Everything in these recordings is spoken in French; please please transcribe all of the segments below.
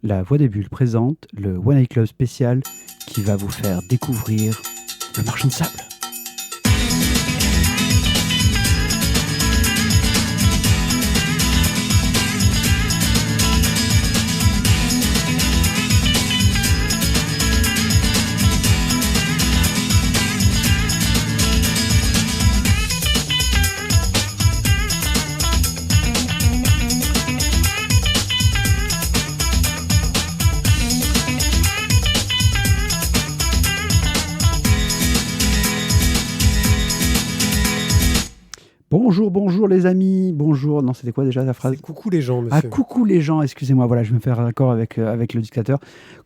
La Voix des Bulles présente le One Night Club spécial qui va vous faire découvrir le marchand de sable. Bonjour les amis, bonjour, non c'était quoi déjà la phrase? C'est coucou les gens, monsieur. Ah coucou les gens, excusez-moi, voilà je vais me faire raccord avec le dictateur.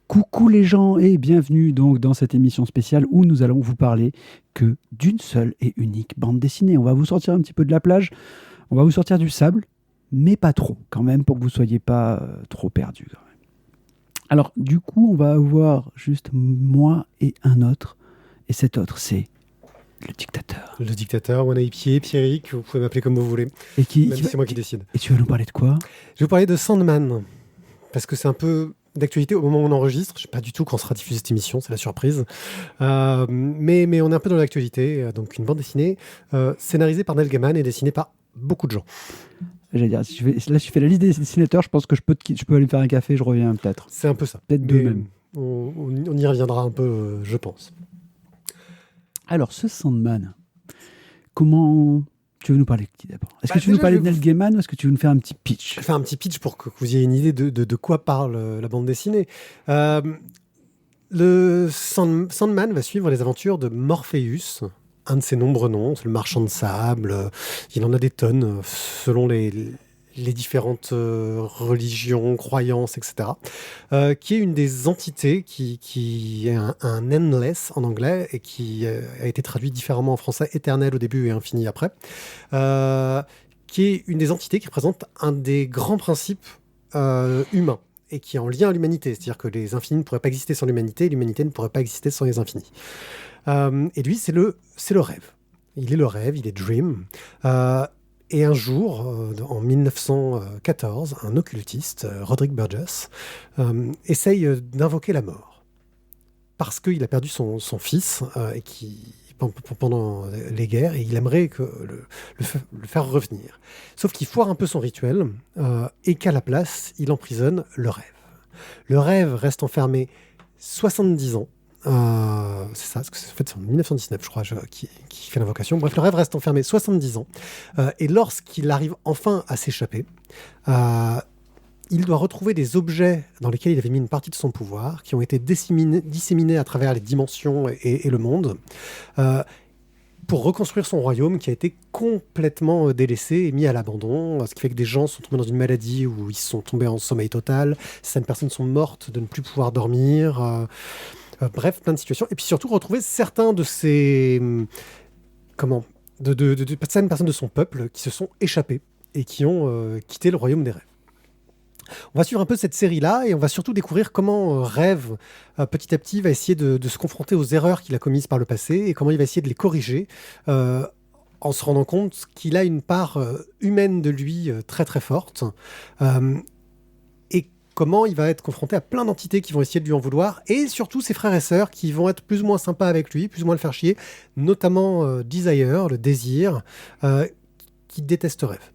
Coucou les gens et bienvenue donc dans cette émission spéciale où nous allons vous parler que d'une seule et unique bande dessinée. On va vous sortir un petit peu de la plage, on va vous sortir du sable, mais pas trop quand même pour que vous ne soyez pas trop perdus. Quand même. Alors du coup on va avoir juste moi et un autre, et cet autre c'est... le dictateur. Le dictateur, One Pied, Pierrick, vous pouvez m'appeler comme vous voulez. Et c'est moi qui décide. Et tu vas nous parler de quoi? Je vais vous parler de Sandman, parce que c'est un peu d'actualité au moment où on enregistre. Je ne sais pas du tout quand sera diffusée cette émission, c'est la surprise. Mais on est un peu dans l'actualité. Donc une bande dessinée scénarisée par Neil Gaiman et dessinée par beaucoup de gens. J'allais dire, là je fais la liste des dessinateurs, je pense que je peux aller me faire un café, je reviens peut-être. C'est un peu ça. Peut-être deux même. On y reviendra un peu, je pense. Alors, ce Sandman, comment... Tu veux nous parler de qui d'abord? Est-ce que tu veux nous parler de Neil Gaiman ou est-ce que tu veux nous faire un petit pitch? Je vais faire un petit pitch pour que vous ayez une idée de quoi parle la bande dessinée. Le Sandman va suivre les aventures de Morpheus, un de ses nombreux noms, c'est le marchand de sable. Il en a des tonnes selon les différentes religions, croyances, etc., qui est une des entités qui est un endless en anglais et qui a été traduit différemment en français, éternel au début et infini après, qui est une des entités qui représente un des grands principes humains et qui est en lien à l'humanité, c'est-à-dire que les infinis ne pourraient pas exister sans l'humanité et l'humanité ne pourrait pas exister sans les infinis. Et lui, c'est le rêve. Il est le rêve, il est Dream. Et un jour, en 1914, un occultiste, Roderick Burgess, essaye d'invoquer la mort. Parce qu'il a perdu son fils pendant les guerres, et il aimerait le faire revenir. Sauf qu'il foire un peu son rituel, et qu'à la place, il emprisonne le rêve. Le rêve reste enfermé 70 ans. C'est ça, c'est en 1919, je crois, qui fait l'invocation. Bref, le rêve reste enfermé 70 ans. Et lorsqu'il arrive enfin à s'échapper, il doit retrouver des objets dans lesquels il avait mis une partie de son pouvoir, qui ont été disséminés à travers les dimensions et le monde, pour reconstruire son royaume qui a été complètement délaissé et mis à l'abandon, ce qui fait que des gens sont tombés dans une maladie où ils sont tombés en sommeil total, certaines personnes sont mortes de ne plus pouvoir dormir... bref, plein de situations. Et puis surtout, retrouver certains de ces... certaines personnes de son peuple qui se sont échappées et qui ont quitté le royaume des rêves. On va suivre un peu cette série-là et on va surtout découvrir comment Rêve, petit à petit, va essayer de se confronter aux erreurs qu'il a commises par le passé et comment il va essayer de les corriger en se rendant compte qu'il a une part humaine de lui très très forte. Comment il va être confronté à plein d'entités qui vont essayer de lui en vouloir, et surtout ses frères et sœurs qui vont être plus ou moins sympas avec lui, plus ou moins le faire chier, notamment Desire, le désir, qui déteste le rêve.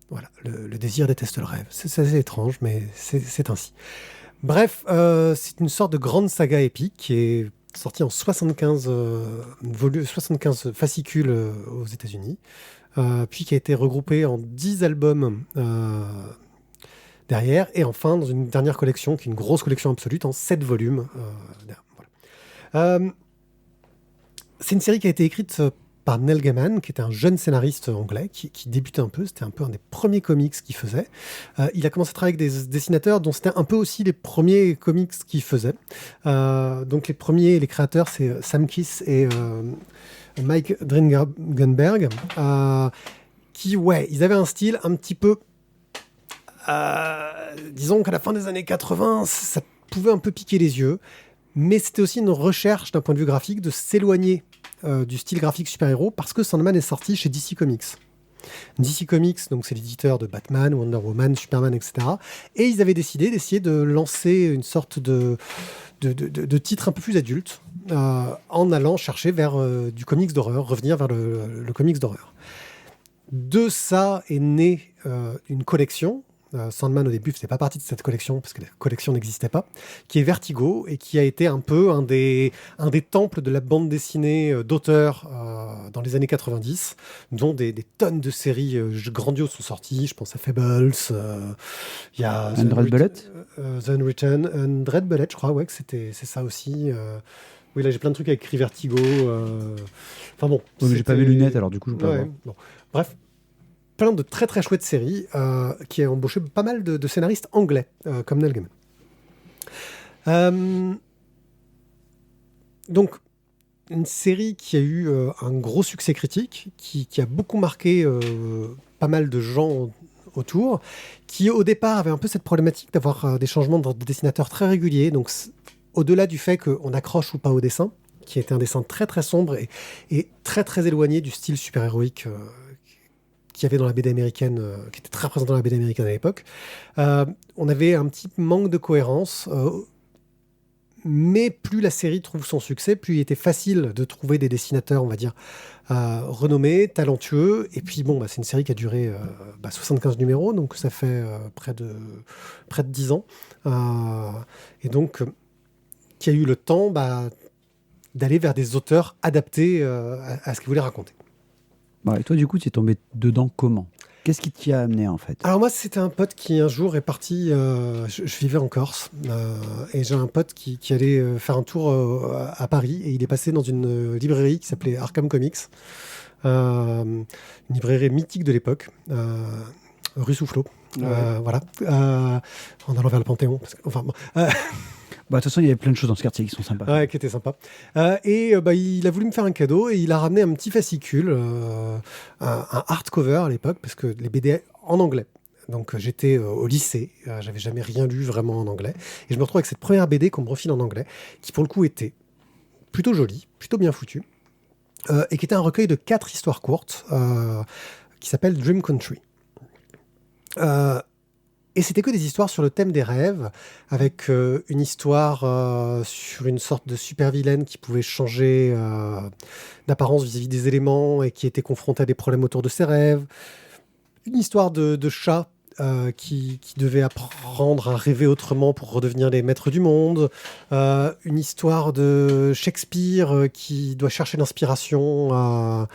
Voilà, le désir déteste le rêve. C'est assez étrange, mais c'est ainsi. Bref, c'est une sorte de grande saga épique qui est sortie en 75 fascicules aux États-Unis, puis qui a été regroupée en 10 albums derrière, et enfin dans une dernière collection, qui est une grosse collection absolue, en 7 volumes. Voilà. C'est une série qui a été écrite par Neil Gaiman, qui était un jeune scénariste anglais, qui débutait un peu, c'était un peu un des premiers comics qu'il faisait. Il a commencé à travailler avec des dessinateurs dont c'était un peu aussi les premiers comics qu'il faisait. Donc les créateurs, c'est Sam Kiss et Mike Dringenberg, ils avaient un style un petit peu... disons qu'à la fin des années 80, ça pouvait un peu piquer les yeux, mais c'était aussi une recherche d'un point de vue graphique de s'éloigner du style graphique super-héros, parce que Sandman est sorti chez DC Comics. DC Comics, donc c'est l'éditeur de Batman, Wonder Woman, Superman, etc. Et ils avaient décidé d'essayer de lancer une sorte de titre un peu plus adulte, en allant chercher vers du comics d'horreur, revenir vers le comics d'horreur. De ça est née une collection. Sandman au début faisait pas partie de cette collection parce que la collection n'existait pas, qui est Vertigo et qui a été un peu un des temples de la bande dessinée d'auteurs dans les années 90, dont des tonnes de séries grandioses sont sorties. Je pense à Fables, il y a Red Bullet, The Unwritten, Red Bullet, je crois, ouais, que c'est ça aussi. Oui, là j'ai plein de trucs avec écrit Vertigo. Enfin bon. Ouais, mais j'ai pas mes lunettes, alors du coup je peux pas voir. Bon. Bref, plein de très très chouettes séries qui a embauché pas mal de scénaristes anglais, comme Neil Gaiman. Donc, une série qui a eu un gros succès critique, qui a beaucoup marqué pas mal de gens autour, qui au départ avait un peu cette problématique d'avoir des changements de dessinateurs très réguliers. Donc, au-delà du fait qu'on accroche ou pas au dessin, qui était un dessin très très sombre et très très éloigné du style super-héroïque qu'il y avait dans la BD américaine, qui était très présent dans la BD américaine à l'époque. On avait un petit manque de cohérence, mais plus la série trouve son succès, plus il était facile de trouver des dessinateurs, on va dire, renommés, talentueux. Et puis bon, c'est une série qui a duré 75 numéros, donc ça fait près de 10 ans. Et donc, qui a eu le temps d'aller vers des auteurs adaptés à ce qu'ils voulaient raconter. Et toi, du coup, tu es tombé dedans comment ? Qu'est-ce qui t'y a amené, en fait ? Alors moi, c'était un pote qui, un jour, est parti... je vivais en Corse, et j'ai un pote qui allait faire un tour à Paris, et il est passé dans une librairie qui s'appelait Arkham Comics, une librairie mythique de l'époque, rue Soufflot, voilà, en allant vers le Panthéon. De toute façon, il y avait plein de choses dans ce quartier qui sont sympas. Ouais, qui étaient sympas. Il a voulu me faire un cadeau et il a ramené un petit fascicule, un hardcover à l'époque, parce que les BD en anglais. Donc j'étais au lycée, j'avais jamais rien lu vraiment en anglais. Et je me retrouve avec cette première BD qu'on me refile en anglais, qui pour le coup était plutôt jolie, plutôt bien foutue, et qui était un recueil de 4 histoires courtes, qui s'appelle Dream Country. Et c'était que des histoires sur le thème des rêves, avec une histoire sur une sorte de super-vilaine qui pouvait changer d'apparence vis-à-vis des éléments et qui était confrontée à des problèmes autour de ses rêves. Une histoire de chat qui devait apprendre à rêver autrement pour redevenir les maîtres du monde. Une histoire de Shakespeare qui doit chercher l'inspiration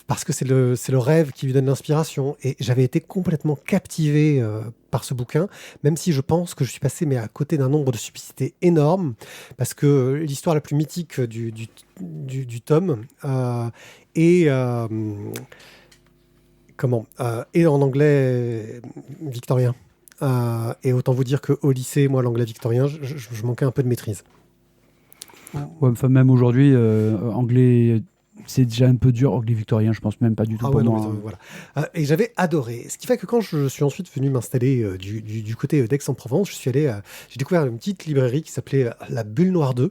parce que c'est le rêve qui lui donne l'inspiration. Et j'avais été complètement captivé par ce bouquin, même si je pense que je suis passé à côté d'un nombre de subtilités énormes, parce que l'histoire la plus mythique du tome est en anglais victorien. Et autant vous dire qu'au lycée, moi, l'anglais victorien, je manquais un peu de maîtrise. Ouais, même aujourd'hui, anglais... C'est déjà un peu dur, anglais victorien, je pense même pas du tout pour moi. Voilà. Et j'avais adoré. Ce qui fait que quand je suis ensuite venu m'installer du côté d'Aix-en-Provence, j'ai découvert une petite librairie qui s'appelait La Bulle Noire 2.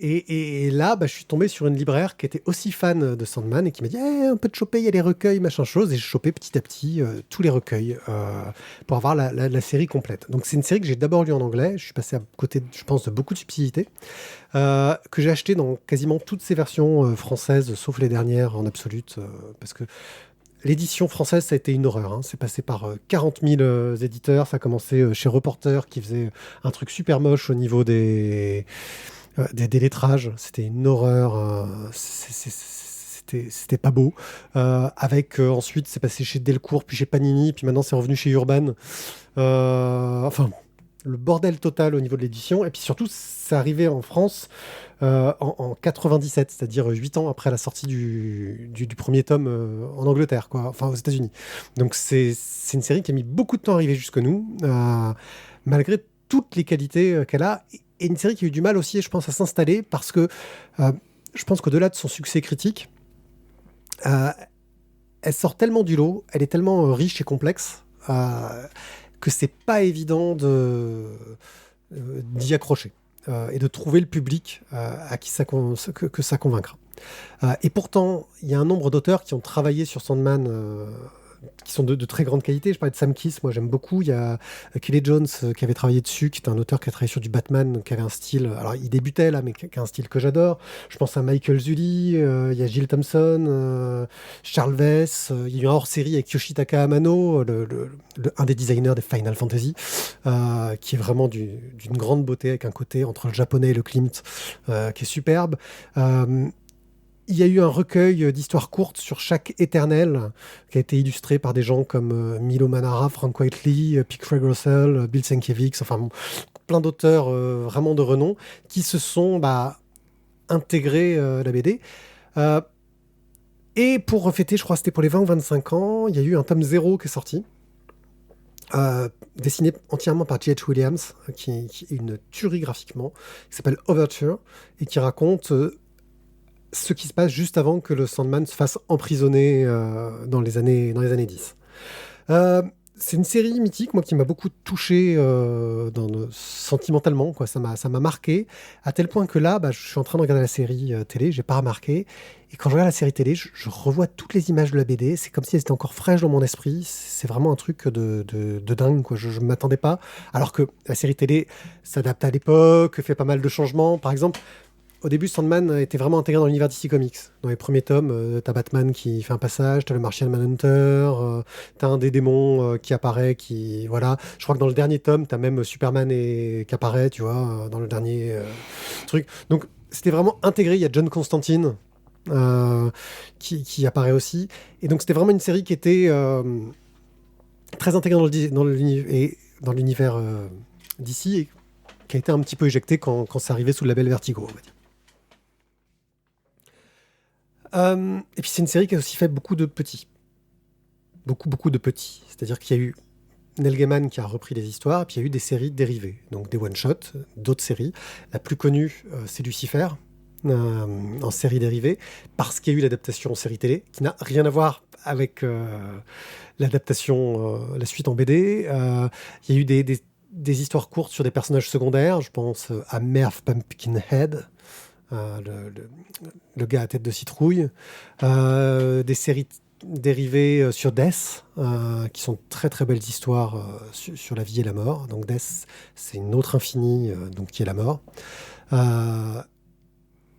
Et là, je suis tombé sur une libraire qui était aussi fan de Sandman et qui m'a dit on peut te choper, il y a les recueils, machin chose. Et j'ai chopé petit à petit tous les recueils pour avoir la série complète. Donc c'est une série que j'ai d'abord lue en anglais. Je suis passé à côté, je pense, de beaucoup de subtilités. Que j'ai acheté dans quasiment toutes ces versions françaises, sauf les dernières en absolute, parce que l'édition française, ça a été une horreur. C'est passé par 40 000 éditeurs. Ça a commencé chez Reporter, qui faisait un truc super moche au niveau des lettrages. C'était une horreur. C'était pas beau. Ensuite, c'est passé chez Delcourt, puis chez Panini, puis maintenant c'est revenu chez Urban. Le bordel total au niveau de l'édition. Et puis surtout, c'est arrivé en France en 97, c'est-à-dire 8 ans après la sortie du premier tome en Angleterre, aux États-Unis. Donc c'est une série qui a mis beaucoup de temps à arriver jusque nous, malgré toutes les qualités qu'elle a. Et une série qui a eu du mal aussi, je pense, à s'installer, parce que je pense qu'au-delà de son succès critique, elle sort tellement du lot, elle est tellement riche et complexe, que c'est pas évident d'y accrocher et de trouver le public à qui que ça convaincra. Et pourtant, il y a un nombre d'auteurs qui ont travaillé sur Sandman qui sont de très grande qualité. Je parlais de Sam Kiss, moi j'aime beaucoup. Il y a Kelly Jones qui avait travaillé dessus, qui est un auteur qui a travaillé sur du Batman, qui avait un style, alors il débutait là, mais qui a un style que j'adore. Je pense à Michael Zulli, il y a Jill Thompson, Charles Vess, il y a eu un hors-série avec Yoshitaka Amano, un des designers des Final Fantasy, qui est vraiment d'une grande beauté, avec un côté entre le japonais et le Klimt, qui est superbe. Il y a eu un recueil d'histoires courtes sur chaque éternel qui a été illustré par des gens comme Milo Manara, Frank Whiteley, P. Craig Russell, Bill Sienkiewicz, enfin bon, plein d'auteurs vraiment de renom qui se sont intégrés la BD. Et pour refêter, je crois que c'était pour les 20 ou 25 ans, il y a eu un tome 0 qui est sorti. Dessiné entièrement par J.H. Williams, qui est une tuerie graphiquement, qui s'appelle Overture, et qui raconte ce qui se passe juste avant que le Sandman se fasse emprisonner dans les années 10. C'est une série mythique, moi, qui m'a beaucoup touché sentimentalement, quoi. Ça m'a marqué, à tel point que là, je suis en train de regarder la série télé, j'ai pas remarqué, et quand je regarde la série télé, je revois toutes les images de la BD, c'est comme si elles étaient encore fraîches dans mon esprit, c'est vraiment un truc de dingue, quoi. Je ne m'attendais pas, alors que la série télé s'adapte à l'époque, fait pas mal de changements, par exemple. Au début, Sandman était vraiment intégré dans l'univers DC Comics. Dans les premiers tomes, t'as Batman qui fait un passage, t'as le Martian Manhunter, t'as un des démons qui apparaît, voilà. Je crois que dans le dernier tome, t'as même Superman qui apparaît, tu vois, dans le dernier truc. Donc, c'était vraiment intégré. Il y a John Constantine qui apparaît aussi. Et donc, c'était vraiment une série qui était très intégrée dans l'univers DC et qui a été un petit peu éjectée quand c'est arrivé sous le label Vertigo, on va dire. Et puis c'est une série qui a aussi fait beaucoup de petits. Beaucoup de petits. C'est-à-dire qu'il y a eu Neil Gaiman qui a repris les histoires, et puis il y a eu des séries dérivées, donc des one-shots, d'autres séries. La plus connue, c'est Lucifer, en série dérivée, parce qu'il y a eu l'adaptation en série télé, qui n'a rien à voir avec l'adaptation, la suite en BD. Il y a eu des histoires courtes sur des personnages secondaires. Je pense à Merv Pumpkinhead, le gars à tête de citrouille, des séries dérivées sur Death, qui sont très très belles histoires sur la vie et la mort. Donc Death, c'est une autre infinie, donc qui est la mort.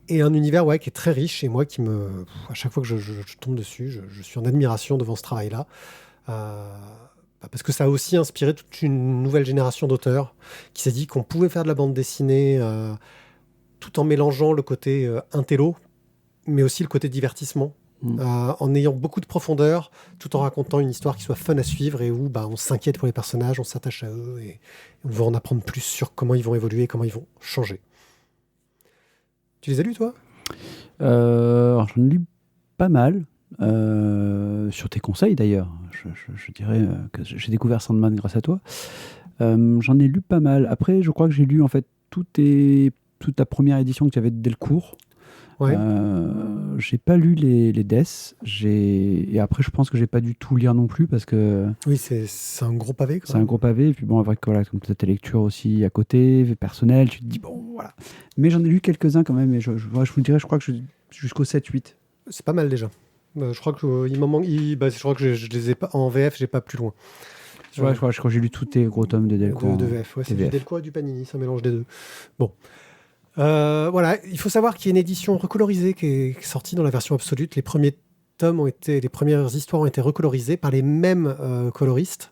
Et un univers qui est très riche et moi à chaque fois que je tombe dessus, je suis en admiration devant ce travail-là. Parce que ça a aussi inspiré toute une nouvelle génération d'auteurs qui s'est dit qu'on pouvait faire de la bande dessinée tout en mélangeant le côté intello, mais aussi le côté divertissement, en ayant beaucoup de profondeur, tout en racontant une histoire qui soit fun à suivre et où on s'inquiète pour les personnages, on s'attache à eux et on veut en apprendre plus sur comment ils vont évoluer, comment ils vont changer. Tu les as lus, toi ? Alors, j'en ai lu pas mal. Sur tes conseils d'ailleurs, je dirais que j'ai découvert Sandman grâce à toi. J'en ai lu pas mal. Après, je crois que j'ai lu en fait toute la première édition que tu avais de Delcourt. Ouais. J'ai pas lu les Deaths. Et après, je pense que j'ai pas du tout lire non plus parce que. Oui, c'est un gros pavé. C'est un gros pavé. Et puis bon, avec comme tu as tes lectures aussi à côté, personnelles, tu te dis bon, voilà. Mais j'en ai lu quelques-uns quand même. Et je vous dirais, je crois que jusqu'au 7-8. C'est pas mal déjà. Je crois qu'il m'en manque. Je crois que je les ai pas en VF, j'ai pas plus loin. Je crois que j'ai lu tous tes gros tomes de Delcourt. De VF, ouais, c'est du Delcourt et du Panini, c'est un mélange des deux. Bon. Voilà, il faut savoir qu'il y a une édition recolorisée qui est sortie dans la version absolue. Les premières histoires ont été recolorisées par les mêmes coloristes.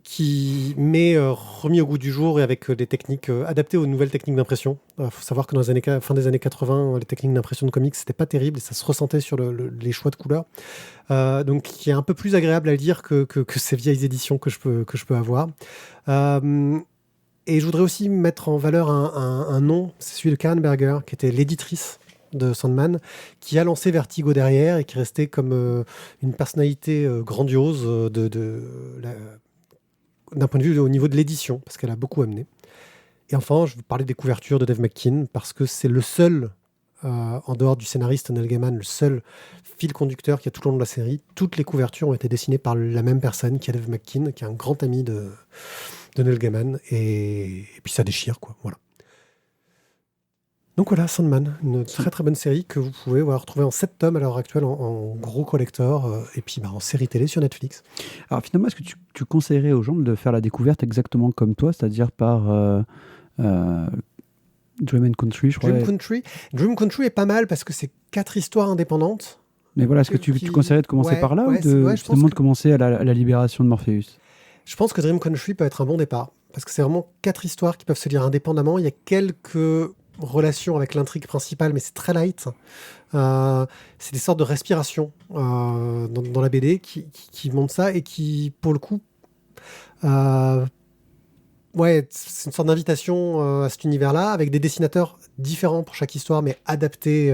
Qui m'est remis au goût du jour et avec des techniques adaptées aux nouvelles techniques d'impression. Il faut savoir que dans les fin des années 80, les techniques d'impression de comics, c'était pas terrible et ça se ressentait sur les choix de couleurs. Donc, qui est un peu plus agréable à lire que ces vieilles éditions que je peux avoir. Et je voudrais aussi mettre en valeur un nom, c'est celui de Karen Berger, qui était l'éditrice de Sandman, qui a lancé Vertigo derrière et qui restait comme une personnalité grandiose d'un point de vue au niveau de l'édition, parce qu'elle a beaucoup amené. Et enfin, je vais parler des couvertures de Dave McKean, parce que c'est le seul, en dehors du scénariste Neil Gaiman, le seul fil conducteur qui a tout le long de la série. Toutes les couvertures ont été dessinées par la même personne, qui est Dave McKean, qui est un grand ami de Neil Gaiman, et puis ça déchire, quoi. Voilà. Donc voilà, Sandman, une très très bonne série que vous pouvez retrouver en 7 tomes à l'heure actuelle en gros collector et puis en série télé sur Netflix. Alors finalement, est-ce que tu conseillerais aux gens de faire la découverte exactement comme toi, c'est-à-dire par Dream and Country, je crois. Dream Country est pas mal parce que c'est 4 histoires indépendantes. Mais voilà, est-ce que tu conseillerais de commencer par là ou de commencer à la libération de Morpheus? Je pense que Dream Country peut être un bon départ parce que c'est vraiment 4 histoires qui peuvent se lire indépendamment. Il y a quelques relations avec l'intrigue principale, mais c'est très light. C'est des sortes de respiration dans la BD qui montrent ça et qui, pour le coup, c'est une sorte d'invitation à cet univers-là, avec des dessinateurs différents pour chaque histoire, mais adaptés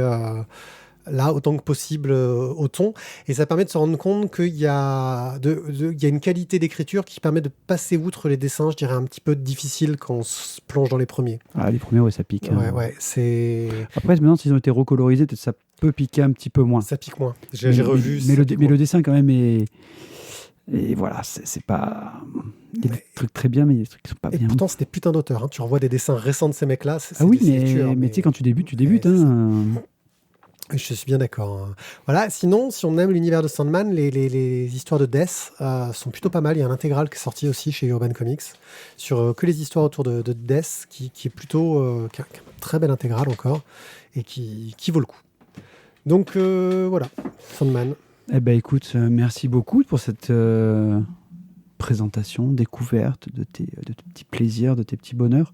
là autant que possible au ton. Et ça permet de se rendre compte qu'il y a une qualité d'écriture qui permet de passer outre les dessins, je dirais, un petit peu difficiles quand on se plonge dans les premiers. Ah, les premiers, ça pique. C'est... Après, maintenant, s'ils ont été recolorisés, peut-être ça peut piquer un petit peu moins. Ça pique moins. J'ai revu. Mais le dessin, quand même, est... Et voilà, c'est pas... Il y a des trucs très bien, mais il y a des trucs qui sont pas bien. Et pourtant, c'est des putains d'auteurs. Hein. Tu revois des dessins récents de ces mecs-là. Oui, mais tu sais, quand tu débutes, Je suis bien d'accord. Voilà. Sinon, si on aime l'univers de Sandman, les histoires de Death sont plutôt pas mal. Il y a un intégral qui est sorti aussi chez Urban Comics sur que les histoires autour de Death, qui est plutôt qui a un très bel intégral encore et qui vaut le coup. Donc voilà, Sandman. Eh ben écoute, merci beaucoup pour cette présentation, découverte de tes petits plaisirs, de tes petits bonheurs.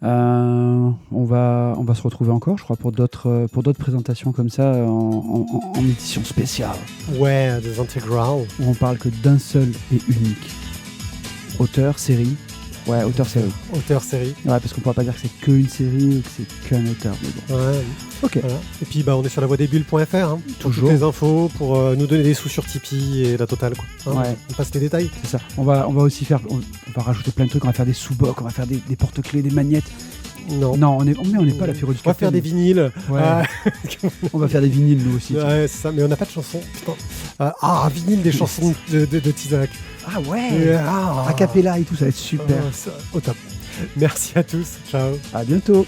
On va se retrouver encore, je crois, pour d'autres présentations comme ça en édition spéciale. Ouais, des intégrales. Où on parle que d'un seul et unique auteur, série. Ouais, auteur-série. Auteur-série. Ouais, parce qu'on ne pourra pas dire que c'est qu'une série ou que c'est qu'un auteur. Mais bon. Ouais. Ok. Voilà. Et puis, on est sur la lavoidesbulles.fr. Hein, toujours. Toutes les infos, pour nous donner des sous sur Tipeee et la totale. Quoi. Hein, ouais. On passe les détails. C'est ça. On va aussi faire... On va rajouter plein de trucs. On va faire des sous-bocs, on va faire des porte-clés, des magnettes. Non, on n'est pas la Fureur du Capitaine. On va faire des vinyles. Ouais. On va faire des vinyles, nous aussi. Ouais, c'est ça. Mais on n'a pas de chansons. Putain. Vinyle des chansons de Tizak. Ah ouais. A cappella et tout, ça va être super. Au top. Merci à tous. Ciao. À bientôt.